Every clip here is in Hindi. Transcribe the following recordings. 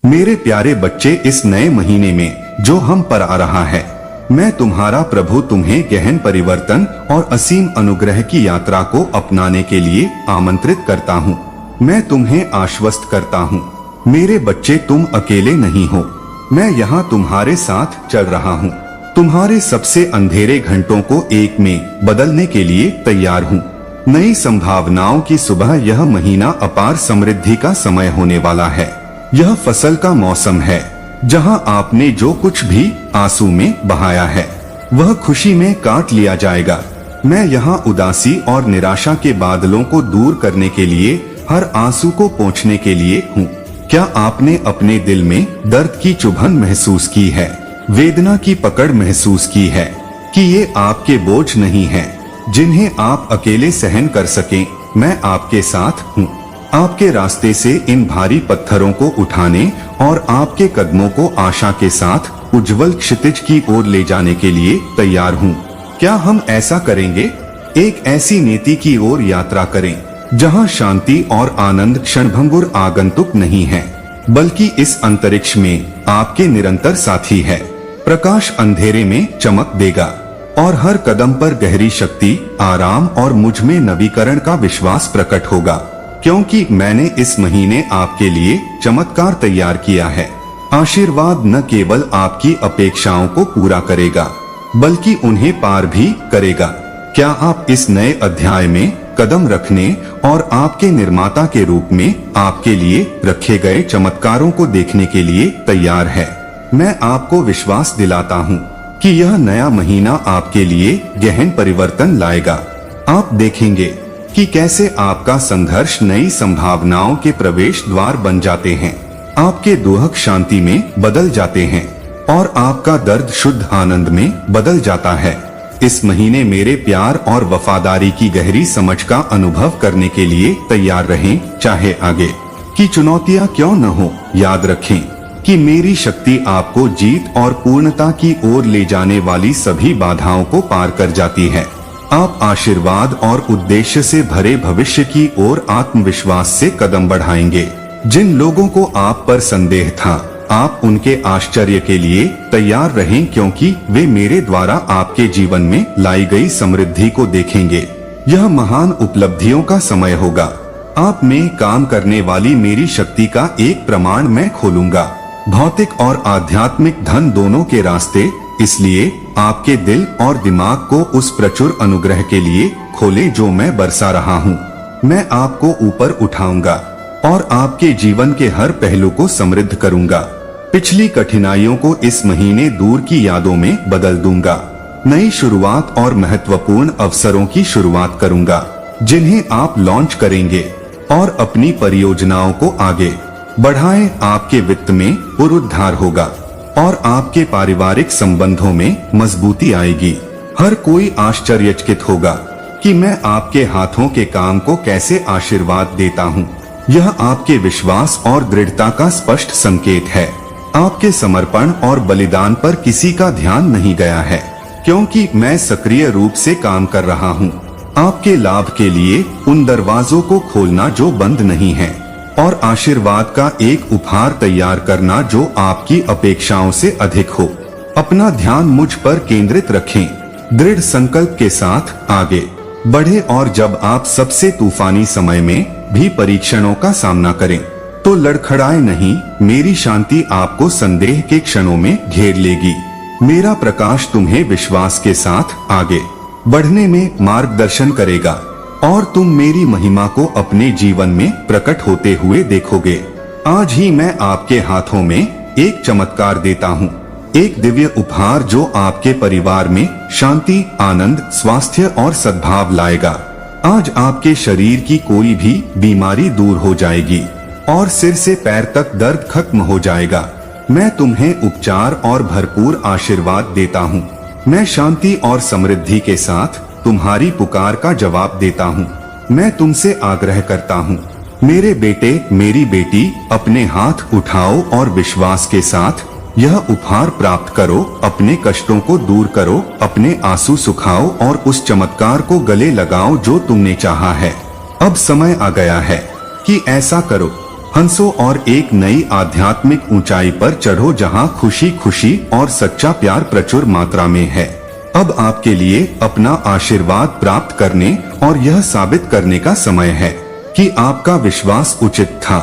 मेरे प्यारे बच्चे, इस नए महीने में जो हम पर आ रहा है, मैं तुम्हारा प्रभु तुम्हें गहन परिवर्तन और असीम अनुग्रह की यात्रा को अपनाने के लिए आमंत्रित करता हूँ। मैं तुम्हें आश्वस्त करता हूँ, मेरे बच्चे तुम अकेले नहीं हो। मैं यहाँ तुम्हारे साथ चल रहा हूँ। तुम्हारे सबसे अंधेरे घंटों को एक में बदलने के लिए तैयार हूँ। नई संभावनाओं की सुबह। यह महीना अपार समृद्धि का समय होने वाला है। यह फसल का मौसम है, जहां आपने जो कुछ भी आंसू में बहाया है वह खुशी में काट लिया जाएगा। मैं यहाँ उदासी और निराशा के बादलों को दूर करने के लिए, हर आंसू को पोंछने के लिए हूँ। क्या आपने अपने दिल में दर्द की चुभन महसूस की है, वेदना की पकड़ महसूस की है कि ये आपके बोझ नहीं है जिन्हें आप अकेले सहन कर सकें? मैं आपके साथ हूँ। आपके रास्ते से इन भारी पत्थरों को उठाने और आपके कदमों को आशा के साथ उज्जवल क्षितिज की ओर ले जाने के लिए तैयार हूँ। क्या हम ऐसा करेंगे? एक ऐसी नीति की ओर यात्रा करें जहाँ शांति और आनंद क्षणभंगुर आगंतुक नहीं है, बल्कि इस अंतरिक्ष में आपके निरंतर साथी है। प्रकाश अंधेरे में चमक देगा और हर कदम पर गहरी शक्ति, आराम और मुझ में नवीकरण का विश्वास प्रकट होगा, क्योंकि मैंने इस महीने आपके लिए चमत्कार तैयार किया है। आशीर्वाद न केवल आपकी अपेक्षाओं को पूरा करेगा, बल्कि उन्हें पार भी करेगा। क्या आप इस नए अध्याय में कदम रखने और आपके निर्माता के रूप में आपके लिए रखे गए चमत्कारों को देखने के लिए तैयार है? मैं आपको विश्वास दिलाता हूँ कि यह नया महीना आपके लिए गहन परिवर्तन लाएगा। आप देखेंगे कि कैसे आपका संघर्ष नई संभावनाओं के प्रवेश द्वार बन जाते हैं, आपके दुख शांति में बदल जाते हैं और आपका दर्द शुद्ध आनंद में बदल जाता है। इस महीने मेरे प्यार और वफादारी की गहरी समझ का अनुभव करने के लिए तैयार रहें, चाहे आगे की चुनौतियां क्यों न हो। याद रखें कि मेरी शक्ति आपको जीत और पूर्णता की ओर ले जाने वाली सभी बाधाओं को पार कर जाती है। आप आशीर्वाद और उद्देश्य से भरे भविष्य की ओर आत्मविश्वास से कदम बढ़ाएंगे। जिन लोगों को आप पर संदेह था, आप उनके आश्चर्य के लिए तैयार रहें, क्योंकि वे मेरे द्वारा आपके जीवन में लाई गई समृद्धि को देखेंगे। यह महान उपलब्धियों का समय होगा। आप में काम करने वाली मेरी शक्ति का एक प्रमाण मैं खोलूंगा। भौतिक और आध्यात्मिक धन दोनों के रास्ते, इसलिए आपके दिल और दिमाग को उस प्रचुर अनुग्रह के लिए खोले जो मैं बरसा रहा हूँ। मैं आपको ऊपर उठाऊंगा और आपके जीवन के हर पहलू को समृद्ध करूंगा। पिछली कठिनाइयों को इस महीने दूर की यादों में बदल दूंगा। नई शुरुआत और महत्वपूर्ण अवसरों की शुरुआत करूंगा, जिन्हें आप लॉन्च करेंगे और अपनी परियोजनाओं को आगे बढ़ाएं। आपके वित्त में पुनरुद्धार होगा और आपके पारिवारिक संबंधों में मजबूती आएगी। हर कोई आश्चर्यचकित होगा कि मैं आपके हाथों के काम को कैसे आशीर्वाद देता हूँ। यह आपके विश्वास और दृढ़ता का स्पष्ट संकेत है। आपके समर्पण और बलिदान पर किसी का ध्यान नहीं गया है, क्योंकि मैं सक्रिय रूप से काम कर रहा हूँ आपके लाभ के लिए, उन दरवाजों को खोलना जो बंद नहीं है और आशीर्वाद का एक उपहार तैयार करना जो आपकी अपेक्षाओं से अधिक हो। अपना ध्यान मुझ पर केंद्रित रखें, दृढ़ संकल्प के साथ आगे बढ़े और जब आप सबसे तूफानी समय में भी परीक्षणों का सामना करें तो लड़खड़ाए नहीं। मेरी शांति आपको संदेह के क्षणों में घेर लेगी। मेरा प्रकाश तुम्हें विश्वास के साथ आगे बढ़ने में मार्गदर्शन करेगा और तुम मेरी महिमा को अपने जीवन में प्रकट होते हुए देखोगे। आज ही मैं आपके हाथों में एक चमत्कार देता हूँ, एक दिव्य उपहार जो आपके परिवार में शांति, आनंद, स्वास्थ्य और सद्भाव लाएगा। आज आपके शरीर की कोई भी बीमारी दूर हो जाएगी और सिर से पैर तक दर्द खत्म हो जाएगा। मैं तुम्हें उपचार और भरपूर आशीर्वाद देता हूँ। मैं शांति और समृद्धि के साथ तुम्हारी पुकार का जवाब देता हूँ। मैं तुमसे आग्रह करता हूँ, मेरे बेटे, मेरी बेटी, अपने हाथ उठाओ और विश्वास के साथ यह उपहार प्राप्त करो। अपने कष्टों को दूर करो, अपने आंसू सुखाओ और उस चमत्कार को गले लगाओ जो तुमने चाहा है। अब समय आ गया है कि ऐसा करो। हंसो और एक नई आध्यात्मिक ऊंचाई पर चढ़ो जहां खुशी खुशी और सच्चा प्यार प्रचुर मात्रा में है। अब आपके लिए अपना आशीर्वाद प्राप्त करने और यह साबित करने का समय है कि आपका विश्वास उचित था,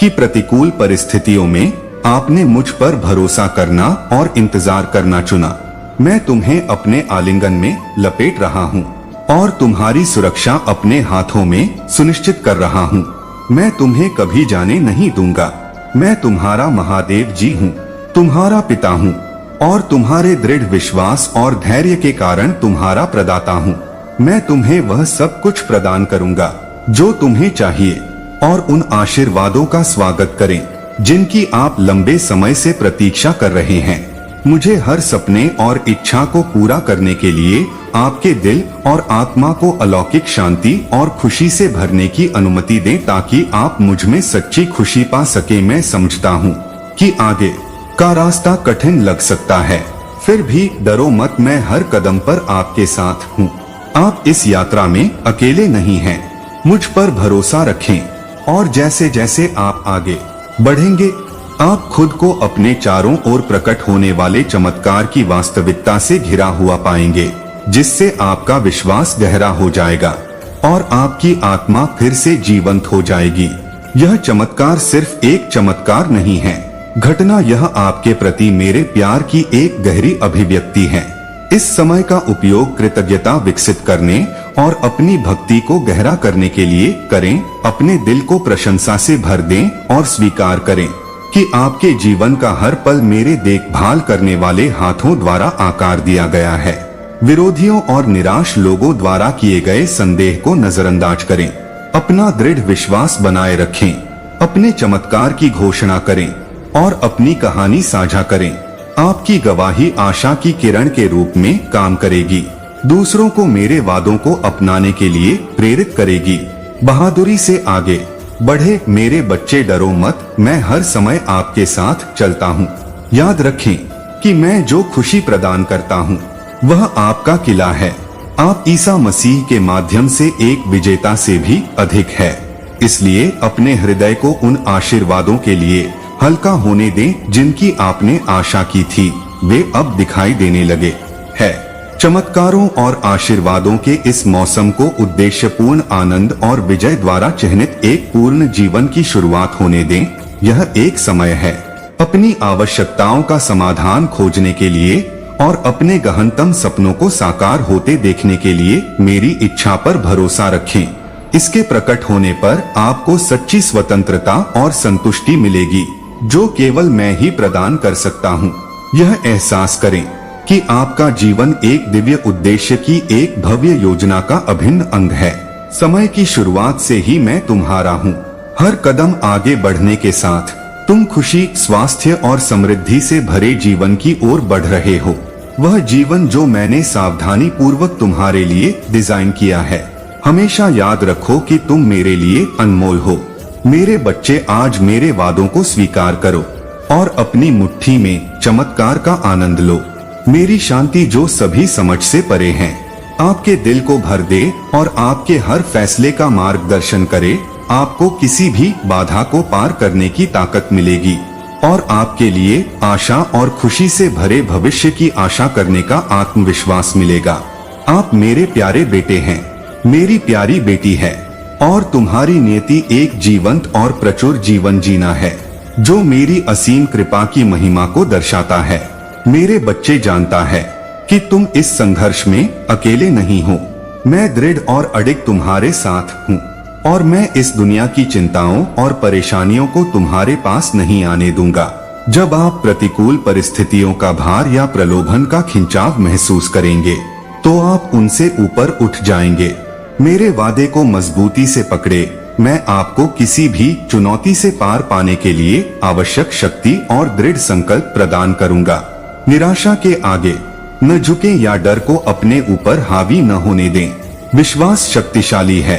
कि प्रतिकूल परिस्थितियों में आपने मुझ पर भरोसा करना और इंतजार करना चुना। मैं तुम्हें अपने आलिंगन में लपेट रहा हूँ और तुम्हारी सुरक्षा अपने हाथों में सुनिश्चित कर रहा हूँ। मैं तुम्हें कभी जाने नहीं दूंगा। मैं तुम्हारा महादेव जी हूँ, तुम्हारा पिता हूँ और तुम्हारे दृढ़ विश्वास और धैर्य के कारण तुम्हारा प्रदाता हूँ। मैं तुम्हें वह सब कुछ प्रदान करूंगा जो तुम्हें चाहिए और उन आशीर्वादों का स्वागत करें जिनकी आप लंबे समय से प्रतीक्षा कर रहे हैं। मुझे हर सपने और इच्छा को पूरा करने के लिए आपके दिल और आत्मा को अलौकिक शांति और खुशी से भरने की अनुमति दें ताकि आप मुझ में सच्ची खुशी पा सके। मैं समझता हूँ कि आगे का रास्ता कठिन लग सकता है, फिर भी डरो मत, मैं हर कदम पर आपके साथ हूँ। आप इस यात्रा में अकेले नहीं हैं। मुझ पर भरोसा रखें और जैसे जैसे आप आगे बढ़ेंगे आप खुद को अपने चारों ओर प्रकट होने वाले चमत्कार की वास्तविकता से घिरा हुआ पाएंगे, जिससे आपका विश्वास गहरा हो जाएगा और आपकी आत्मा फिर से जीवंत हो जाएगी। यह चमत्कार सिर्फ एक चमत्कार नहीं है घटना, यह आपके प्रति मेरे प्यार की एक गहरी अभिव्यक्ति है। इस समय का उपयोग कृतज्ञता विकसित करने और अपनी भक्ति को गहरा करने के लिए करें। अपने दिल को प्रशंसा से भर दें और स्वीकार करें कि आपके जीवन का हर पल मेरे देखभाल करने वाले हाथों द्वारा आकार दिया गया है। विरोधियों और निराश लोगों द्वारा किए गए संदेह को नजरअंदाज करें। अपना दृढ़ विश्वास बनाए रखें, अपने चमत्कार की घोषणा करें और अपनी कहानी साझा करें। आपकी गवाही आशा की किरण के रूप में काम करेगी, दूसरों को मेरे वादों को अपनाने के लिए प्रेरित करेगी। बहादुरी से आगे बढ़े मेरे बच्चे, डरो मत, मैं हर समय आपके साथ चलता हूँ। याद रखें कि मैं जो खुशी प्रदान करता हूँ वह आपका किला है। आप ईसा मसीह के माध्यम से एक विजेता से भी अधिक है। इसलिए अपने हृदय को उन आशीर्वादों के लिए हल्का होने दें जिनकी आपने आशा की थी, वे अब दिखाई देने लगे है। चमत्कारों और आशीर्वादों के इस मौसम को उद्देश्यपूर्ण आनंद और विजय द्वारा चिह्नित एक पूर्ण जीवन की शुरुआत होने दें। यह एक समय है अपनी आवश्यकताओं का समाधान खोजने के लिए और अपने गहनतम सपनों को साकार होते देखने के लिए मेरी इच्छा पर भरोसा रखें। इसके प्रकट होने पर आपको सच्ची स्वतंत्रता और संतुष्टि मिलेगी जो केवल मैं ही प्रदान कर सकता हूँ। यह एहसास करें कि आपका जीवन एक दिव्य उद्देश्य की एक भव्य योजना का अभिन्न अंग है। समय की शुरुआत से ही मैं तुम्हारा हूँ। हर कदम आगे बढ़ने के साथ तुम खुशी, स्वास्थ्य और समृद्धि से भरे जीवन की ओर बढ़ रहे हो। वह जीवन जो मैंने सावधानी पूर्वक तुम्हारे लिए डिजाइन किया है। हमेशा याद रखो कि तुम मेरे लिए अनमोल हो। मेरे बच्चे, आज मेरे वादों को स्वीकार करो और अपनी मुट्ठी में चमत्कार का आनंद लो। मेरी शांति जो सभी समझ से परे है आपके दिल को भर दे और आपके हर फैसले का मार्गदर्शन करे। आपको किसी भी बाधा को पार करने की ताकत मिलेगी और आपके लिए आशा और खुशी से भरे भविष्य की आशा करने का आत्मविश्वास मिलेगा। आप मेरे प्यारे बेटे हैं, मेरी प्यारी बेटी है और तुम्हारी नियति एक जीवंत और प्रचुर जीवन जीना है जो मेरी असीम कृपा की महिमा को दर्शाता है। मेरे बच्चे, जानता है कि तुम इस संघर्ष में अकेले नहीं हो। मैं दृढ़ और अडिग तुम्हारे साथ हूँ और मैं इस दुनिया की चिंताओं और परेशानियों को तुम्हारे पास नहीं आने दूंगा। जब आप प्रतिकूल परिस्थितियों का भार या प्रलोभन का खिंचाव महसूस करेंगे तो आप उनसे ऊपर उठ जाएंगे। मेरे वादे को मजबूती से पकड़े। मैं आपको किसी भी चुनौती से पार पाने के लिए आवश्यक शक्ति और दृढ़ संकल्प प्रदान करूंगा। निराशा के आगे न झुके या डर को अपने ऊपर हावी न होने दें। विश्वास शक्तिशाली है,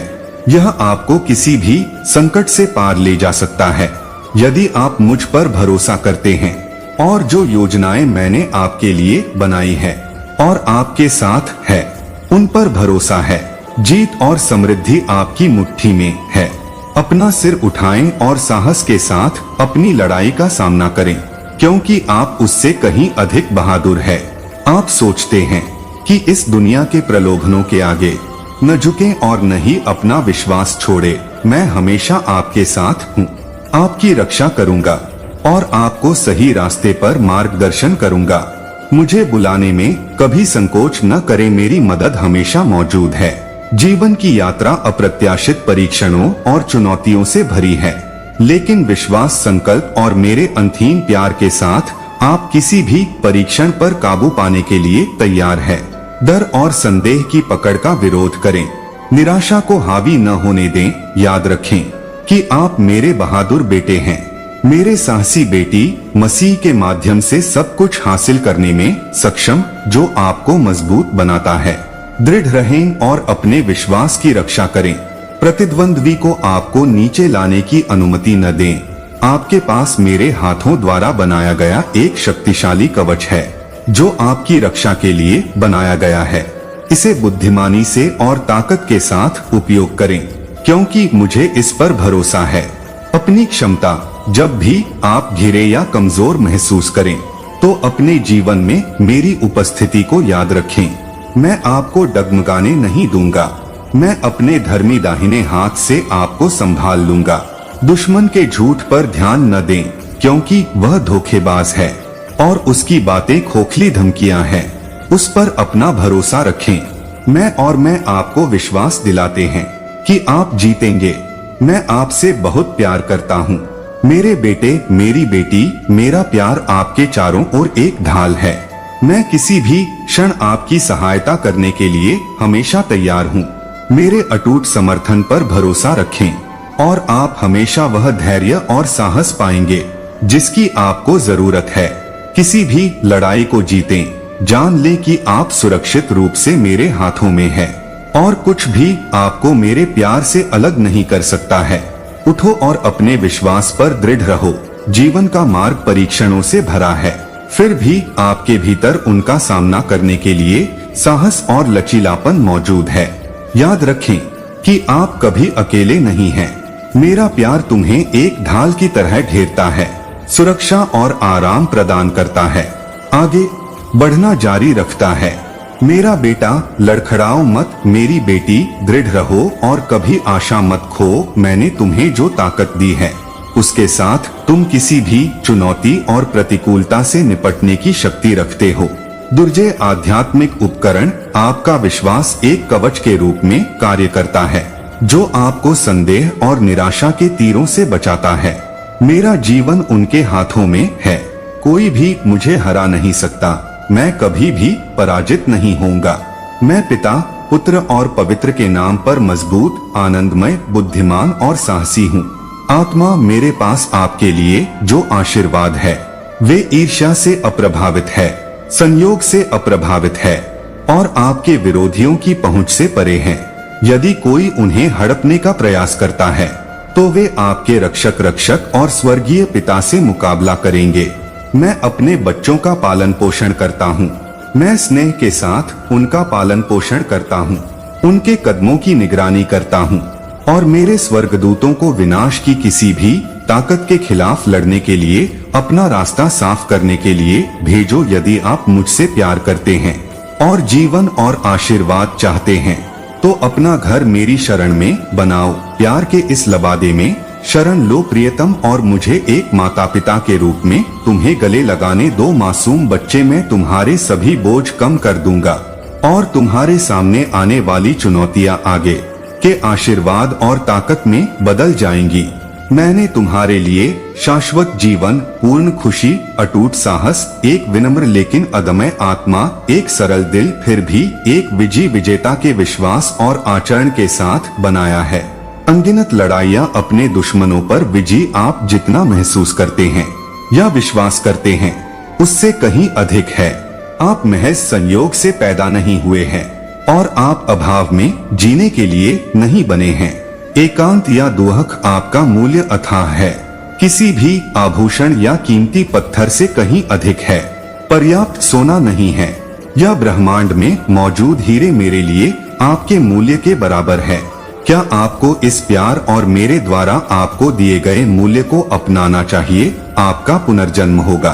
यह आपको किसी भी संकट से पार ले जा सकता है यदि आप मुझ पर भरोसा करते हैं और जो योजनाएं मैंने आपके लिए बनाई है और आपके साथ है उन पर भरोसा है। जीत और समृद्धि आपकी मुट्ठी में है अपना सिर उठाएं और साहस के साथ अपनी लड़ाई का सामना करें, क्योंकि आप उससे कहीं अधिक बहादुर है। आप सोचते हैं कि इस दुनिया के प्रलोभनों के आगे न झुकें और न ही अपना विश्वास छोड़े। मैं हमेशा आपके साथ हूँ, आपकी रक्षा करूँगा और आपको सही रास्ते पर मार्गदर्शन करूँगा। मुझे बुलाने में कभी संकोच न करें, मेरी मदद हमेशा मौजूद है। जीवन की यात्रा अप्रत्याशित परीक्षणों और चुनौतियों से भरी है, लेकिन विश्वास, संकल्प और मेरे अनथीम प्यार के साथ आप किसी भी परीक्षण पर काबू पाने के लिए तैयार है। डर और संदेह की पकड़ का विरोध करें, निराशा को हावी न होने दें। याद रखें कि आप मेरे बहादुर बेटे हैं, मेरे साहसी बेटी, मसीह के माध्यम से सब कुछ हासिल करने में सक्षम, जो आपको मजबूत बनाता है। दृढ़ रहें और अपने विश्वास की रक्षा करें। प्रतिद्वंद्वी को आपको नीचे लाने की अनुमति न दें। आपके पास मेरे हाथों द्वारा बनाया गया एक शक्तिशाली कवच है, जो आपकी रक्षा के लिए बनाया गया है। इसे बुद्धिमानी से और ताकत के साथ उपयोग करें, क्योंकि मुझे इस पर भरोसा है। अपनी क्षमता, जब भी आप घिरे या कमजोर महसूस करें, तो अपने जीवन में मेरी उपस्थिति को याद रखें। मैं आपको डगमगाने नहीं दूंगा। मैं अपने धर्मी दाहिने हाथ से आपको संभाल लूंगा। दुश्मन के झूठ पर ध्यान न दें, क्योंकि वह धोखेबाज है और उसकी बातें खोखली धमकियां हैं। उस पर अपना भरोसा रखें। मैं आपको विश्वास दिलाते हैं कि आप जीतेंगे। मैं आपसे बहुत प्यार करता हूँ, मेरे बेटे, मेरी बेटी। मेरा प्यार आपके चारों ओर एक ढाल है। मैं किसी भी क्षण आपकी सहायता करने के लिए हमेशा तैयार हूँ। मेरे अटूट समर्थन पर भरोसा रखें और आप हमेशा वह धैर्य और साहस पाएंगे जिसकी आपको जरूरत है। किसी भी लड़ाई को जीतें, जान लें कि आप सुरक्षित रूप से मेरे हाथों में हैं और कुछ भी आपको मेरे प्यार से अलग नहीं कर सकता है। उठो और अपने विश्वास पर दृढ़ रहो। जीवन का मार्ग परीक्षणों से भरा है, फिर भी आपके भीतर उनका सामना करने के लिए साहस और लचीलापन मौजूद है। याद रखें कि आप कभी अकेले नहीं हैं। मेरा प्यार तुम्हें एक ढाल की तरह घेरता है, सुरक्षा और आराम प्रदान करता है, आगे बढ़ना जारी रखता है। मेरा बेटा, लड़खड़ाओ मत। मेरी बेटी, दृढ़ रहो और कभी आशा मत खो। मैंने तुम्हें जो ताकत दी है, उसके साथ तुम किसी भी चुनौती और प्रतिकूलता से निपटने की शक्ति रखते हो। दुर्जय आध्यात्मिक उपकरण, आपका विश्वास एक कवच के रूप में कार्य करता है, जो आपको संदेह और निराशा के तीरों से बचाता है। मेरा जीवन उनके हाथों में है, कोई भी मुझे हरा नहीं सकता। मैं कभी भी पराजित नहीं होऊंगा। मैं पिता, पुत्र और पवित्र के नाम पर मजबूत, आनंदमय, बुद्धिमान और साहसी हूँ। आत्मा, मेरे पास आपके लिए जो आशीर्वाद है, वे ईर्ष्या से अप्रभावित है, संयोग से अप्रभावित है और आपके विरोधियों की पहुंच से परे हैं। यदि कोई उन्हें हड़पने का प्रयास करता है, तो वे आपके रक्षक और स्वर्गीय पिता से मुकाबला करेंगे। मैं अपने बच्चों का पालन पोषण करता हूँ। मैं स्नेह के साथ उनका पालन पोषण करता हूँ, उनके कदमों की निगरानी करता हूँ और मेरे स्वर्गदूतों को विनाश की किसी भी ताकत के खिलाफ लड़ने के लिए, अपना रास्ता साफ करने के लिए भेजो। यदि आप मुझसे प्यार करते हैं और जीवन और आशीर्वाद चाहते हैं, तो अपना घर मेरी शरण में बनाओ। प्यार के इस लबादे में शरण लो प्रियतम, और मुझे एक माता पिता के रूप में तुम्हें गले लगाने दो। मासूम बच्चे, मैं तुम्हारे सभी बोझ कम कर दूंगा और तुम्हारे सामने आने वाली चुनौतियां आगे के आशीर्वाद और ताकत में बदल जाएंगी। मैंने तुम्हारे लिए शाश्वत जीवन, पूर्ण खुशी, अटूट साहस, एक विनम्र लेकिन अदम्य आत्मा, एक सरल दिल, फिर भी एक विजेता के विश्वास और आचरण के साथ बनाया है। अनगिनत लड़ाइयाँ अपने दुश्मनों पर विजय आप जितना महसूस करते हैं या विश्वास करते हैं, उससे कहीं अधिक है। आप महज संयोग से पैदा नहीं हुए हैं और आप अभाव में जीने के लिए नहीं बने हैं। एकांत या दुहक आपका मूल्य अथाह है, किसी भी आभूषण या कीमती पत्थर से कहीं अधिक है। पर्याप्त सोना नहीं है या ब्रह्मांड में मौजूद हीरे मेरे लिए आपके मूल्य के बराबर है। क्या आपको इस प्यार और मेरे द्वारा आपको दिए गए मूल्य को अपनाना चाहिए? आपका पुनर्जन्म होगा।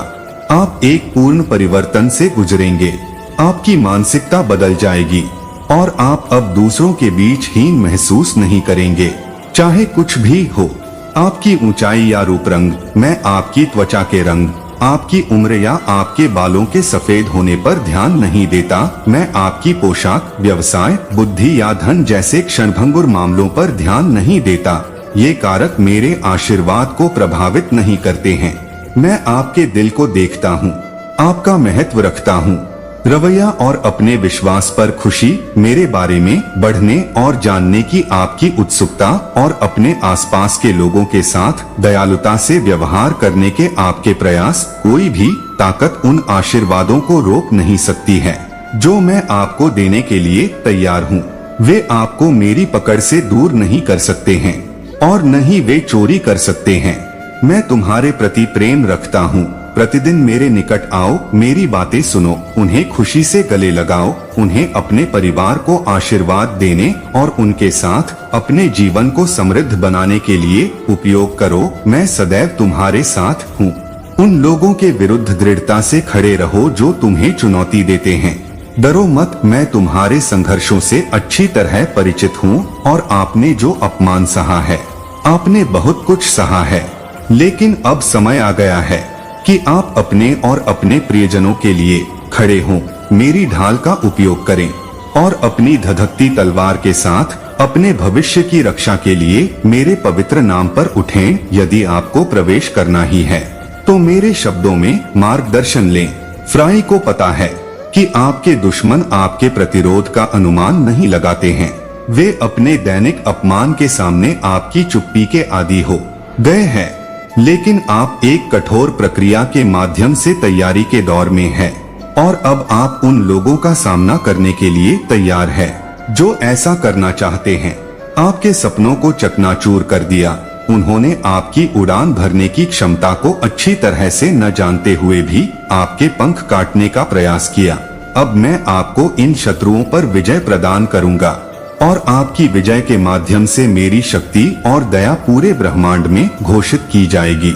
आप एक पूर्ण परिवर्तन से गुजरेंगे। आपकी मानसिकता बदल जाएगी और आप अब दूसरों के बीच हीन महसूस नहीं करेंगे, चाहे कुछ भी हो। आपकी ऊंचाई या रूप रंग, मैं आपकी त्वचा के रंग, आपकी उम्र या आपके बालों के सफेद होने पर ध्यान नहीं देता। मैं आपकी पोशाक, व्यवसाय, बुद्धि या धन जैसे क्षणभंगुर मामलों पर ध्यान नहीं देता। ये कारक मेरे आशीर्वाद को प्रभावित नहीं करते हैं। मैं आपके दिल को देखता हूँ, आपका महत्व रखता हूँ। रवैया और अपने विश्वास पर खुशी, मेरे बारे में बढ़ने और जानने की आपकी उत्सुकता और अपने आसपास के लोगों के साथ दयालुता से व्यवहार करने के आपके प्रयास, कोई भी ताकत उन आशीर्वादों को रोक नहीं सकती है जो मैं आपको देने के लिए तैयार हूँ। वे आपको मेरी पकड़ से दूर नहीं कर सकते हैं और न ही वे चोरी कर सकते हैं। मैं तुम्हारे प्रति प्रेम रखता हूँ। प्रतिदिन मेरे निकट आओ, मेरी बातें सुनो, उन्हें खुशी से गले लगाओ, उन्हें अपने परिवार को आशीर्वाद देने और उनके साथ अपने जीवन को समृद्ध बनाने के लिए उपयोग करो। मैं सदैव तुम्हारे साथ हूँ। उन लोगों के विरुद्ध दृढ़ता से खड़े रहो जो तुम्हें चुनौती देते हैं। डरो मत, मैं तुम्हारे संघर्षों से अच्छी तरह परिचित हूँ और आपने जो अपमान सहा है, आपने बहुत कुछ सहा है, लेकिन अब समय आ गया है कि आप अपने और अपने प्रियजनों के लिए खड़े हों। मेरी ढाल का उपयोग करें और अपनी धधकती तलवार के साथ अपने भविष्य की रक्षा के लिए मेरे पवित्र नाम पर उठें। यदि आपको प्रवेश करना ही है तो मेरे शब्दों में मार्गदर्शन लें। फ्राई को पता है कि आपके दुश्मन आपके प्रतिरोध का अनुमान नहीं लगाते हैं। वे अपने दैनिक अपमान के सामने आपकी चुप्पी के आदी हो गए हैं, लेकिन आप एक कठोर प्रक्रिया के माध्यम से तैयारी के दौर में हैं और अब आप उन लोगों का सामना करने के लिए तैयार हैं जो ऐसा करना चाहते हैं। आपके सपनों को चकनाचूर कर दिया। उन्होंने आपकी उड़ान भरने की क्षमता को अच्छी तरह से न जानते हुए भी आपके पंख काटने का प्रयास किया। अब मैं आपको इन शत्रुओं पर विजय प्रदान करूंगा और आपकी विजय के माध्यम से मेरी शक्ति और दया पूरे ब्रह्मांड में घोषित की जाएगी।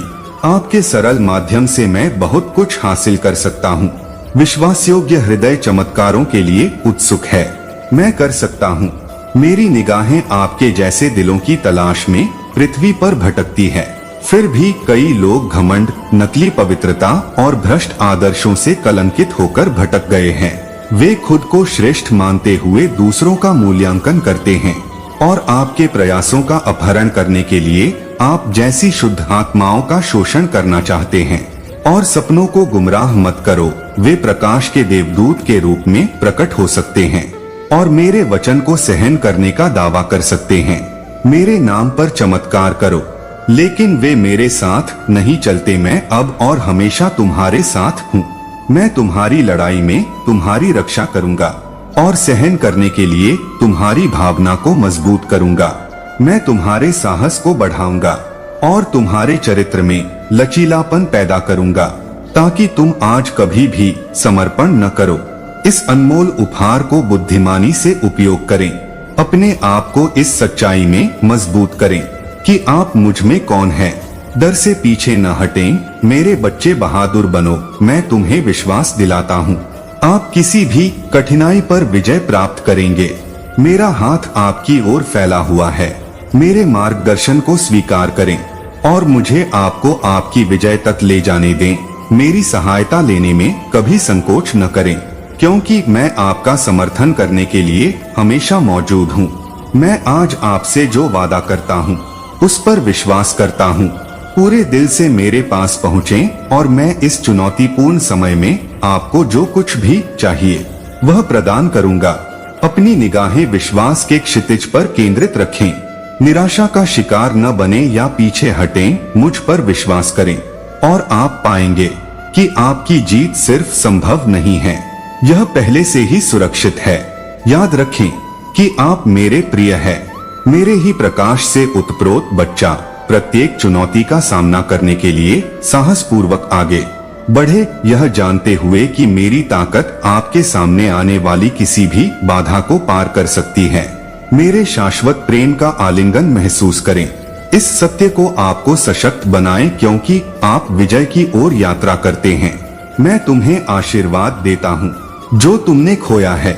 आपके सरल माध्यम से मैं बहुत कुछ हासिल कर सकता हूँ। विश्वासयोग्य हृदय चमत्कारों के लिए उत्सुक है। मैं कर सकता हूँ। मेरी निगाहें आपके जैसे दिलों की तलाश में पृथ्वी पर भटकती है। फिर भी कई लोग घमंड, नकली पवित्रता और भ्रष्ट आदर्शों से कलंकित होकर भटक गए हैं। वे खुद को श्रेष्ठ मानते हुए दूसरों का मूल्यांकन करते हैं और आपके प्रयासों का अपहरण करने के लिए आप जैसी शुद्ध आत्माओं का शोषण करना चाहते हैं। और सपनों को गुमराह मत करो, वे प्रकाश के देवदूत के रूप में प्रकट हो सकते हैं और मेरे वचन को सहन करने का दावा कर सकते हैं। मेरे नाम पर चमत्कार करो, लेकिन वे मेरे साथ नहीं चलते। मैं अब और हमेशा तुम्हारे साथ हूँ। मैं तुम्हारी लड़ाई में तुम्हारी रक्षा करूंगा और सहन करने के लिए तुम्हारी भावना को मजबूत करूंगा। मैं तुम्हारे साहस को बढ़ाऊंगा और तुम्हारे चरित्र में लचीलापन पैदा करूंगा ताकि तुम आज कभी भी समर्पण न करो। इस अनमोल उपहार को बुद्धिमानी से उपयोग करें। अपने आप को इस सच्चाई में मजबूत करें कि आप मुझ में कौन हैं। डर से पीछे न हटें। मेरे बच्चे बहादुर बनो। मैं तुम्हें विश्वास दिलाता हूँ, आप किसी भी कठिनाई पर विजय प्राप्त करेंगे। मेरा हाथ आपकी ओर फैला हुआ है। मेरे मार्गदर्शन को स्वीकार करें और मुझे आपको आपकी विजय तक ले जाने दें। मेरी सहायता लेने में कभी संकोच न करें, क्योंकि मैं आपका समर्थन करने के लिए हमेशा मौजूद हूँ। मैं आज आपसे जो वादा करता हूँ उस पर विश्वास करता हूँ। पूरे दिल से मेरे पास पहुँचें और मैं इस चुनौतीपूर्ण समय में आपको जो कुछ भी चाहिए वह प्रदान करूँगा। अपनी निगाहें विश्वास के क्षितिज पर केंद्रित रखें। निराशा का शिकार न बने या पीछे हटें। मुझ पर विश्वास करें और आप पाएंगे कि आपकी जीत सिर्फ संभव नहीं है, यह पहले से ही सुरक्षित है। याद रखें कि आप मेरे प्रिय हैं। मेरे ही प्रकाश से उत्प्रोत बच्चा प्रत्येक चुनौती का सामना करने के लिए साहस पूर्वक आगे बढ़े, यह जानते हुए कि मेरी ताकत आपके सामने आने वाली किसी भी बाधा को पार कर सकती है। मेरे शाश्वत प्रेम का आलिंगन महसूस करें। इस सत्य को आपको सशक्त बनाएं, क्योंकि आप विजय की ओर यात्रा करते हैं। मैं तुम्हें आशीर्वाद देता हूँ। जो तुमने खोया है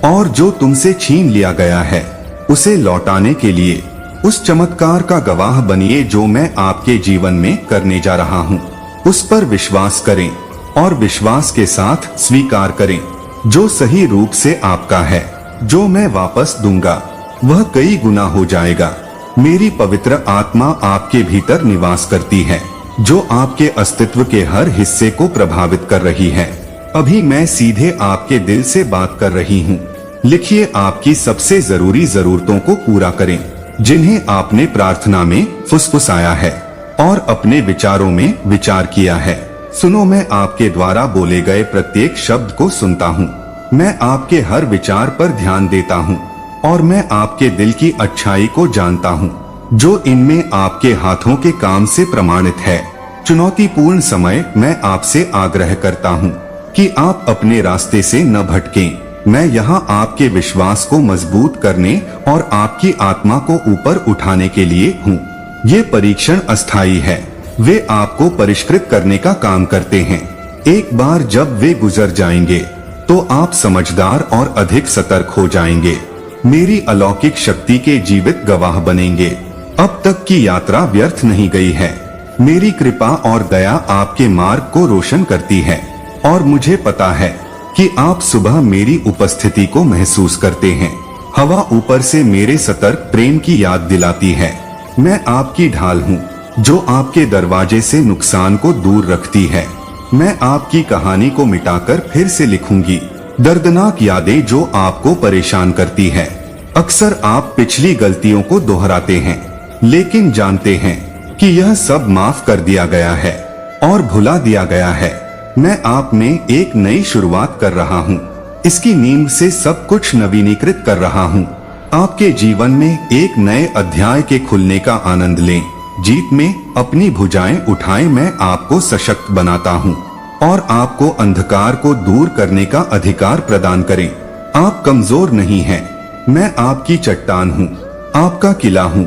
और जो तुमसे छीन लिया गया है, उसे लौटाने के लिए उस चमत्कार का गवाह बनिए जो मैं आपके जीवन में करने जा रहा हूँ। उस पर विश्वास करें और विश्वास के साथ स्वीकार करें जो सही रूप से आपका है। जो मैं वापस दूंगा वह कई गुना हो जाएगा। मेरी पवित्र आत्मा आपके भीतर निवास करती है, जो आपके अस्तित्व के हर हिस्से को प्रभावित कर रही है। अभी मैं सीधे आपके दिल से बात कर रही हूँ। लिखिए आपकी सबसे जरूरी जरूरतों को पूरा करें, जिन्हें आपने प्रार्थना में फुसफुसाया है और अपने विचारों में विचार किया है। सुनो, मैं आपके द्वारा बोले गए प्रत्येक शब्द को सुनता हूँ। मैं आपके हर विचार पर ध्यान देता हूँ और मैं आपके दिल की अच्छाई को जानता हूँ, जो इनमें आपके हाथों के काम से प्रमाणित है। चुनौतीपूर्ण समय मैं आपसे आग्रह करता हूँ कि आप अपने रास्ते से न भटकें। मैं यहाँ आपके विश्वास को मजबूत करने और आपकी आत्मा को ऊपर उठाने के लिए हूँ। ये परीक्षण अस्थायी है, वे आपको परिष्कृत करने का काम करते हैं। एक बार जब वे गुजर जाएंगे तो आप समझदार और अधिक सतर्क हो जाएंगे। मेरी अलौकिक शक्ति के जीवित गवाह बनेंगे। अब तक की यात्रा व्यर्थ नहीं गई है। मेरी कृपा और दया आपके मार्ग को रोशन करती है और मुझे पता है कि आप सुबह मेरी उपस्थिति को महसूस करते हैं। हवा ऊपर से मेरे सतर्क प्रेम की याद दिलाती है। मैं आपकी ढाल हूँ, जो आपके दरवाजे से नुकसान को दूर रखती है। मैं आपकी कहानी को मिटाकर फिर से लिखूंगी, दर्दनाक यादें जो आपको परेशान करती है। अक्सर आप पिछली गलतियों को दोहराते हैं, लेकिन जानते हैं कि यह सब माफ कर दिया गया है और भुला दिया गया है। मैं आप में एक नई शुरुआत कर रहा हूँ। इसकी नींव से सब कुछ नवीनीकृत कर रहा हूँ। आपके जीवन में एक नए अध्याय के खुलने का आनंद लें। जीत में अपनी भुजाएं उठाएं। मैं आपको सशक्त बनाता हूँ और आपको अंधकार को दूर करने का अधिकार प्रदान करें। आप कमजोर नहीं हैं। मैं आपकी चट्टान हूँ, आपका किला हूँ,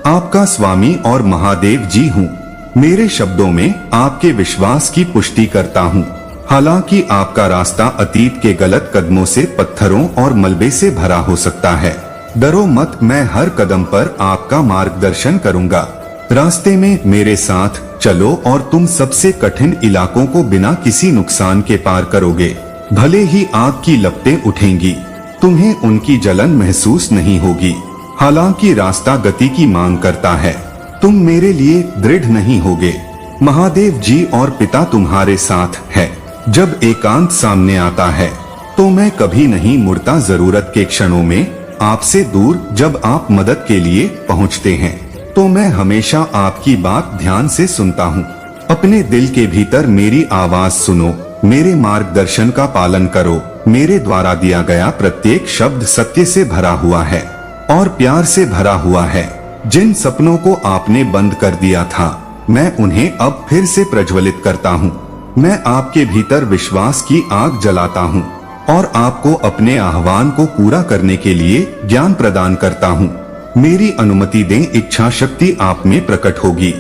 आपका स्वामी और महादेव जी हूँ। मेरे शब्दों में आपके विश्वास की पुष्टि करता हूँ। हालांकि आपका रास्ता अतीत के गलत कदमों से, पत्थरों और मलबे से भरा हो सकता है, डरो मत। मैं हर कदम पर आपका मार्गदर्शन करूँगा। रास्ते में मेरे साथ चलो और तुम सबसे कठिन इलाकों को बिना किसी नुकसान के पार करोगे। भले ही आग की लपटें उठेंगी, तुम्हें उनकी जलन महसूस नहीं होगी। हालांकि रास्ता गति की मांग करता है, तुम मेरे लिए दृढ़ नहीं होगे। महादेव जी और पिता तुम्हारे साथ है। जब एकांत सामने आता है तो मैं कभी नहीं मुड़ता। जरूरत के क्षणों में आपसे दूर जब आप मदद के लिए पहुंचते हैं तो मैं हमेशा आपकी बात ध्यान से सुनता हूँ। अपने दिल के भीतर मेरी आवाज सुनो, मेरे मार्गदर्शन का पालन करो। मेरे द्वारा दिया गया प्रत्येक शब्द सत्य से भरा हुआ है और प्यार से भरा हुआ है। जिन सपनों को आपने बंद कर दिया था, मैं उन्हें अब फिर से प्रज्वलित करता हूँ। मैं आपके भीतर विश्वास की आग जलाता हूँ और आपको अपने आह्वान को पूरा करने के लिए ज्ञान प्रदान करता हूँ। मेरी अनुमति दें, इच्छा शक्ति आप में प्रकट होगी।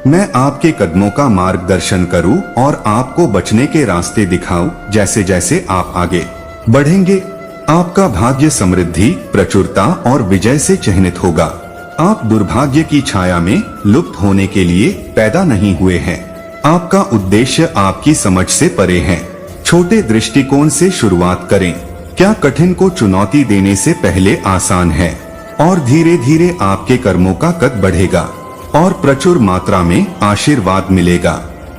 मैं आपके कदमों का मार्गदर्शन करूं और आपको बचने के रास्ते दिखाऊं। जैसे जैसे आप आगे बढ़ेंगे, आपका भाग्य समृद्धि, प्रचुरता और विजय से चिन्हित होगा। आप दुर्भाग्य की छाया में लुप्त होने के लिए पैदा नहीं हुए हैं। आपका उद्देश्य आपकी समझ से परे है। छोटे दृष्टिकोण से शुरुआत करें। क्या कठिन को चुनौती देने से पहले आसान है और धीरे धीरे आपके कर्मों का कद बढ़ेगा और प्रचुर मात्रा में आशीर्वाद मिलेगा।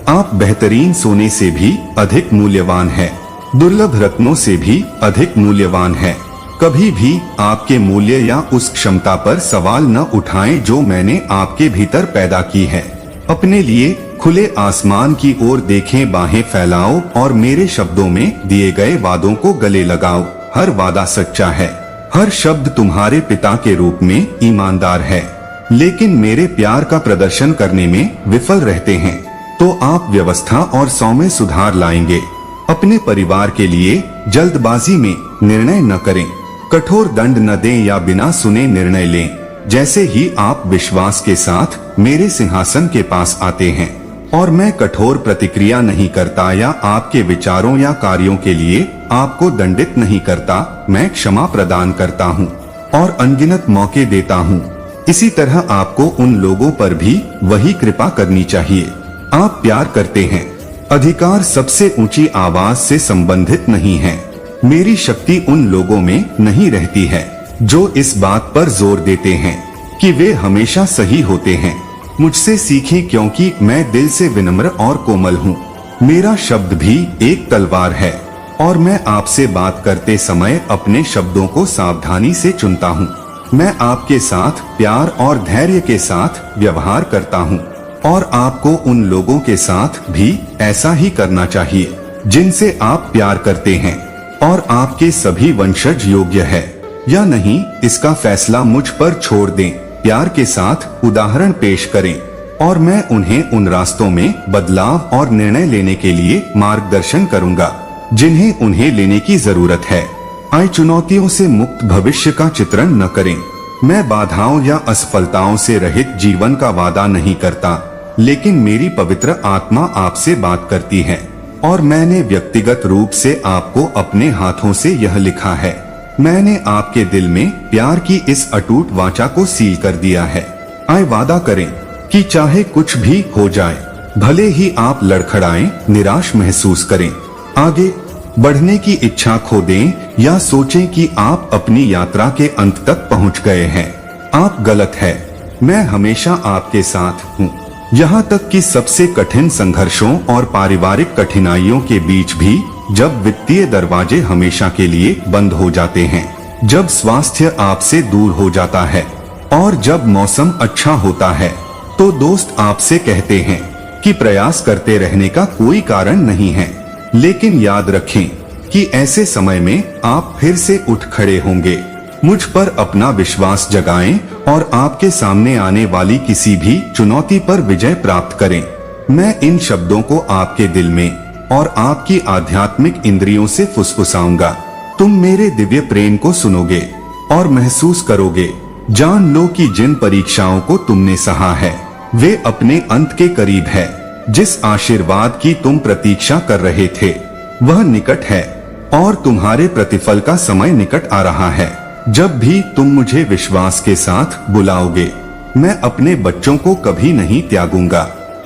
आप बेहतरीन सोने से भी अधिक मूल्यवान है, दुर्लभ रत्नों से भी अधिक मूल्यवान है। कभी भी आपके मूल्य या उस क्षमता पर सवाल न उठाएं जो मैंने आपके भीतर पैदा की है। अपने लिए खुले आसमान की ओर देखें, बाहें फैलाओ और मेरे शब्दों में दिए गए वादों को गले लगाओ। हर वादा सच्चा है, हर शब्द तुम्हारे पिता के रूप में ईमानदार है, लेकिन मेरे प्यार का प्रदर्शन करने में विफल रहते हैं तो आप व्यवस्था और सौम्य सुधार लाएंगे। अपने परिवार के लिए जल्दबाजी में निर्णय न करें। कठोर दंड न दें या बिना सुने निर्णय लें। जैसे ही आप विश्वास के साथ मेरे सिंहासन के पास आते हैं और मैं कठोर प्रतिक्रिया नहीं करता या आपके विचारों या कार्यों के लिए आपको दंडित नहीं करता, मैं क्षमा प्रदान करता हूँ और अनगिनत मौके देता हूँ। इसी तरह आपको उन लोगों पर भी वही कृपा करनी चाहिए। आप प्यार करते हैं। अधिकार सबसे ऊंची आवाज से संबंधित नहीं है। मेरी शक्ति उन लोगों में नहीं रहती है जो इस बात पर जोर देते हैं कि वे हमेशा सही होते हैं। मुझसे सीखें क्योंकि मैं दिल से विनम्र और कोमल हूँ। मेरा शब्द भी एक तलवार है और मैं आपसे बात करते समय अपने शब्दों को सावधानी से चुनता हूँ। मैं आपके साथ प्यार और धैर्य के साथ व्यवहार करता हूँ और आपको उन लोगों के साथ भी ऐसा ही करना चाहिए जिनसे आप प्यार करते हैं और आपके सभी वंशज योग्य है या नहीं, इसका फैसला मुझ पर छोड़ दें। प्यार के साथ उदाहरण पेश करें और मैं उन्हें उन रास्तों में बदलाव और निर्णय लेने के लिए मार्गदर्शन करूंगा जिन्हें उन्हें लेने की जरूरत है। आए चुनौतियों से मुक्त भविष्य का चित्रण न करें। मैं बाधाओं या असफलताओं से रहित जीवन का वादा नहीं करता, लेकिन मेरी पवित्र आत्मा आपसे बात करती है और मैंने व्यक्तिगत रूप से आपको अपने हाथों से यह लिखा है। मैंने आपके दिल में प्यार की इस अटूट वाचा को सील कर दिया है। आए वादा करें कि चाहे कुछ भी हो जाए, भले ही आप लड़खड़ाएं, निराश महसूस करें, आगे बढ़ने की इच्छा खो दें या सोचें कि आप अपनी यात्रा के अंत तक पहुंच गए हैं, आप गलत है। मैं हमेशा आपके साथ हूँ। यहाँ तक कि सबसे कठिन संघर्षों और पारिवारिक कठिनाइयों के बीच भी, जब वित्तीय दरवाजे हमेशा के लिए बंद हो जाते हैं, जब स्वास्थ्य आपसे दूर हो जाता है और जब मौसम अच्छा होता है, तो दोस्त आपसे कहते हैं कि प्रयास करते रहने का कोई कारण नहीं है। लेकिन याद रखें कि ऐसे समय में आप फिर से उठ खड़े होंगे। मुझ पर अपना विश्वास जगाएं और आपके सामने आने वाली किसी भी चुनौती पर विजय प्राप्त करें। मैं इन शब्दों को आपके दिल में और आपकी आध्यात्मिक इंद्रियों से फुसफुसाऊंगा। तुम मेरे दिव्य प्रेम को सुनोगे और महसूस करोगे। जान लो कि जिन परीक्षाओं को तुमने सहा है, वे अपने अंत के करीब है। जिस आशीर्वाद की तुम प्रतीक्षा कर रहे थे, वह निकट है और तुम्हारे प्रतिफल का समय निकट आ रहा है। जब भी तुम मुझे विश्वास के साथ बुलाओगे, मैं अपने बच्चों को कभी नहीं त्यागूंगा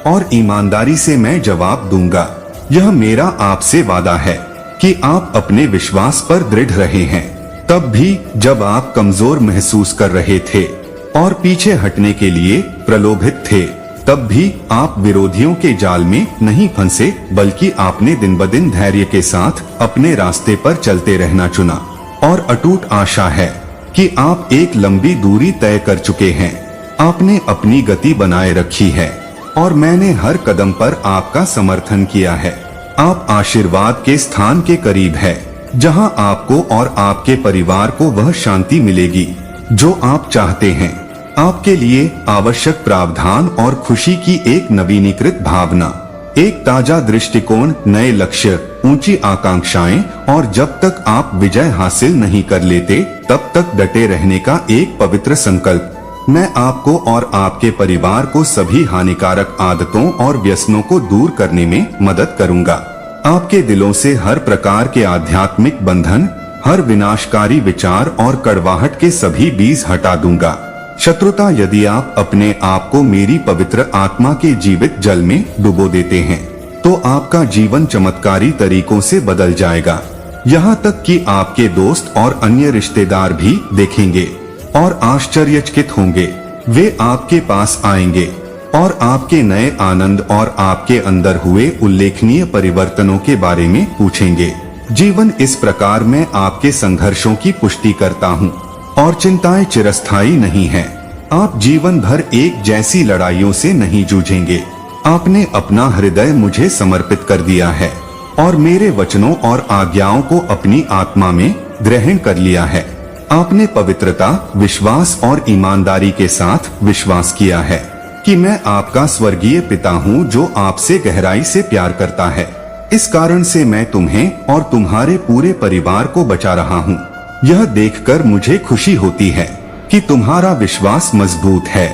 और ईमानदारी से मैं जवाब दूंगा। यह मेरा आपसे वादा है कि आप अपने विश्वास पर दृढ़ रहे हैं। तब भी जब आप कमजोर महसूस कर रहे थे और पीछे हटने के लिए प्रलोभित थे, तब भी आप विरोधियों के जाल में नहीं फंसे, बल्कि आपने दिन ब दिन धैर्य के साथ अपने रास्ते पर चलते रहना चुना। और अटूट आशा है कि आप एक लंबी दूरी तय कर चुके हैं। आपने अपनी गति बनाए रखी है और मैंने हर कदम पर आपका समर्थन किया है। आप आशीर्वाद के स्थान के करीब है, जहां आपको और आपके परिवार को वह शांति मिलेगी जो आप चाहते हैं। आपके लिए आवश्यक प्रावधान और खुशी की एक नवीनीकृत भावना, एक ताजा दृष्टिकोण, नए लक्ष्य, ऊंची आकांक्षाएं और जब तक आप विजय हासिल नहीं कर लेते तब तक डटे रहने का एक पवित्र संकल्प। मैं आपको और आपके परिवार को सभी हानिकारक आदतों और व्यसनों को दूर करने में मदद करूंगा। आपके दिलों से हर प्रकार के आध्यात्मिक बंधन, हर विनाशकारी विचार और कड़वाहट के सभी बीज हटा दूंगा। शत्रुता, यदि आप अपने आप को मेरी पवित्र आत्मा के जीवित जल में डुबो देते हैं, तो आपका जीवन चमत्कारी तरीकों से बदल जाएगा। यहाँ तक कि आपके दोस्त और अन्य रिश्तेदार भी देखेंगे और आश्चर्यचकित होंगे। वे आपके पास आएंगे और आपके नए आनंद और आपके अंदर हुए उल्लेखनीय परिवर्तनों के बारे में पूछेंगे। जीवन इस प्रकार मैं आपके संघर्षों की पुष्टि करता हूँ और चिंताएं चिरस्थायी नहीं हैं। आप जीवन भर एक जैसी लड़ाइयों से नहीं जूझेंगे। आपने अपना हृदय मुझे समर्पित कर दिया है और मेरे वचनों और आज्ञाओं को अपनी आत्मा में ग्रहण कर लिया है। आपने पवित्रता, विश्वास और ईमानदारी के साथ विश्वास किया है कि मैं आपका स्वर्गीय पिता हूँ जो आपसे गहराई से प्यार करता है। इस कारण से मैं तुम्हें और तुम्हारे पूरे परिवार को बचा रहा हूँ। यह देखकर मुझे खुशी होती है कि तुम्हारा विश्वास मजबूत है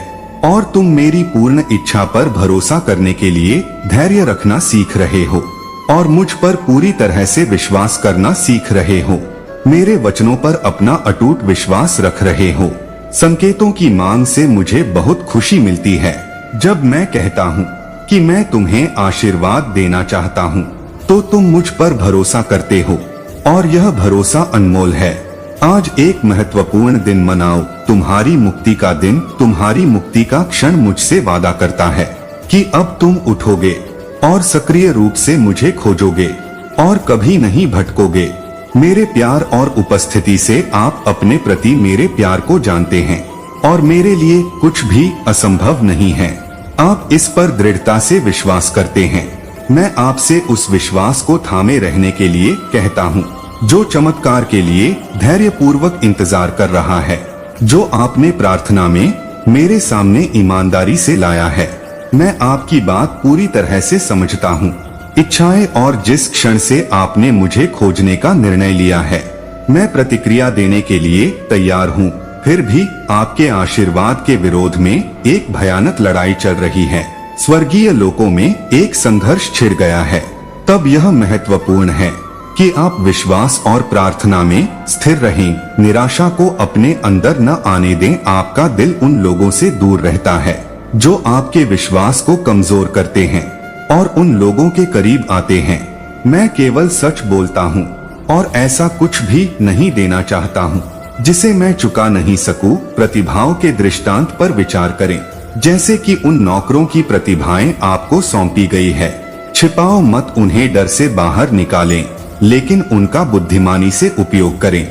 और तुम मेरी पूर्ण इच्छा पर भरोसा करने के लिए धैर्य रखना सीख रहे हो और मुझ पर पूरी तरह से विश्वास करना सीख रहे हो। मेरे वचनों पर अपना अटूट विश्वास रख रहे हो। संकेतों की मांग से मुझे बहुत खुशी मिलती है। जब मैं कहता हूँ कि मैं तुम्हें आशीर्वाद देना चाहता हूँ, तो तुम मुझ पर भरोसा करते हो और यह भरोसा अनमोल है। आज एक महत्वपूर्ण दिन मनाओ, तुम्हारी मुक्ति का दिन। तुम्हारी मुक्ति का क्षण मुझसे वादा करता है कि अब तुम उठोगे और सक्रिय रूप से मुझे खोजोगे और कभी नहीं भटकोगे। मेरे प्यार और उपस्थिति से आप अपने प्रति मेरे प्यार को जानते हैं और मेरे लिए कुछ भी असंभव नहीं है। आप इस पर दृढ़ता से विश्वास करते हैं। मैं आपसे उस विश्वास को थामे रहने के लिए कहता हूँ जो चमत्कार के लिए धैर्य पूर्वक इंतजार कर रहा है, जो आपने प्रार्थना में मेरे सामने ईमानदारी से लाया है। मैं आपकी बात पूरी तरह से समझता हूँ, इच्छाएं और जिस क्षण से आपने मुझे खोजने का निर्णय लिया है, मैं प्रतिक्रिया देने के लिए तैयार हूँ। फिर भी आपके आशीर्वाद के विरोध में एक भयानक लड़ाई चल रही है। स्वर्गीय लोकों में एक संघर्ष छिड़ गया है। तब यह महत्वपूर्ण है कि आप विश्वास और प्रार्थना में स्थिर रहें। निराशा को अपने अंदर न आने दें। आपका दिल उन लोगों से दूर रहता है जो आपके विश्वास को कमजोर करते हैं और उन लोगों के करीब आते हैं। मैं केवल सच बोलता हूँ और ऐसा कुछ भी नहीं देना चाहता हूँ जिसे मैं चुका नहीं सकूं। प्रतिभाओं के दृष्टांत पर विचार करें, जैसे कि उन नौकरों की प्रतिभाएं आपको सौंपी गई है। छिपाओ मत, उन्हें डर से बाहर निकालें, लेकिन उनका बुद्धिमानी से उपयोग करें।